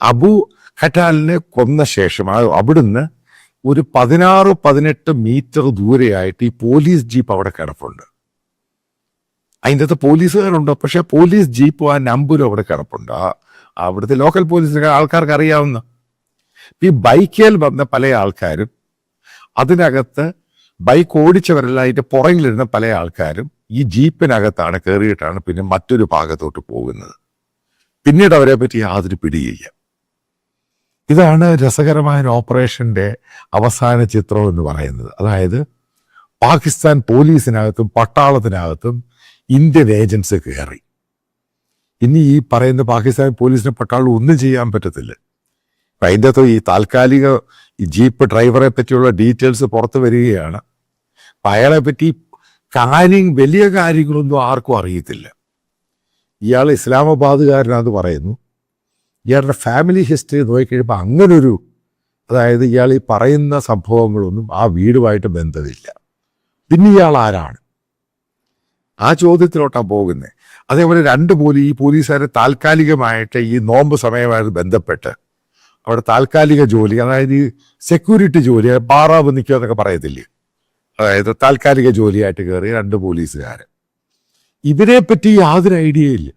അബു ഖറ്റാലിനെ കൊന്ന ശേഷം അവിടുന്ന് ഒരു 16-18 മീറ്റർ ദൂരെയായിട്ട് ഈ പോലീസ് ജീപ്പ് അവിടെ കിടപ്പുണ്ട്. അതിൻ്റെ അകത്ത് പോലീസുകാരുണ്ട്, പക്ഷെ പോലീസ് ജീപ്പും ആ നമ്പരും അവിടെ കിടപ്പുണ്ട്. അവിടുത്തെ ലോക്കൽ പോലീസിലെ ആൾക്കാർക്ക് അറിയാവുന്ന ഈ ബൈക്കേൽ വന്ന പല ആൾക്കാരും, അതിനകത്ത് ബൈക്ക് ഓടിച്ചവരെല്ലാം അതിൻ്റെ പുറകിലിരുന്ന പല ആൾക്കാരും ഈ ജീപ്പിനകത്താണ് കയറിയിട്ടാണ് പിന്നെ മറ്റൊരു ഭാഗത്തോട്ട് പോകുന്നത്. പിന്നീട് അവരെ പറ്റി യാതൊരു പിടിയില്ല. ഇതാണ് രസകരമായ ഓപ്പറേഷന്റെ അവസാന ചിത്രം എന്ന് പറയുന്നത്. അതായത് പാകിസ്ഥാൻ പോലീസിനകത്തും പട്ടാളത്തിനകത്തും ഇന്ത്യൻ ഏജൻസ് കയറി. ഇനി ഈ പറയുന്ന പാകിസ്ഥാൻ പോലീസിന് പട്ടാളം ഒന്നും ചെയ്യാൻ പറ്റത്തില്ല. അതിൻ്റെ അകത്ത് ഈ താൽക്കാലിക ഈ ജീപ്പ് ഡ്രൈവറെ പറ്റിയുള്ള ഡീറ്റെയിൽസ് പുറത്തു വരികയാണ്. അയാളെ പറ്റി വലിയ കാര്യങ്ങളൊന്നും ആർക്കും അറിയത്തില്ല. ഇയാൾ ഇസ്ലാമാബാദുകാരനാന്ന് പറയുന്നു. ഇയാളുടെ ഫാമിലി ഹിസ്റ്ററി നോക്കിക്കഴിയുമ്പോൾ അങ്ങനൊരു, അതായത് ഇയാൾ ഈ പറയുന്ന സംഭവങ്ങളൊന്നും ആ വീടുമായിട്ട് ബന്ധമില്ല. പിന്നെ ഇയാൾ ആരാണ്? ആ ചോദ്യത്തിലോട്ടാണ് പോകുന്നത്. അതേപോലെ ഈ പോലീസുകാരെ താൽക്കാലികമായിട്ട് ഈ നോമ്പ് സമയമായിട്ട് ബന്ധപ്പെട്ട് അവിടെ താൽക്കാലിക ജോലി, അതായത് ഈ സെക്യൂരിറ്റി ജോലി, പാറാവ് നിൽക്കുക എന്നൊക്കെ പറയത്തില്ലേ, അതായത് താൽക്കാലിക ജോലിയായിട്ട് കയറി 2 പോലീസുകാർ. ഇവരെ പറ്റി യാതൊരു ഐഡിയ ഇല്ല.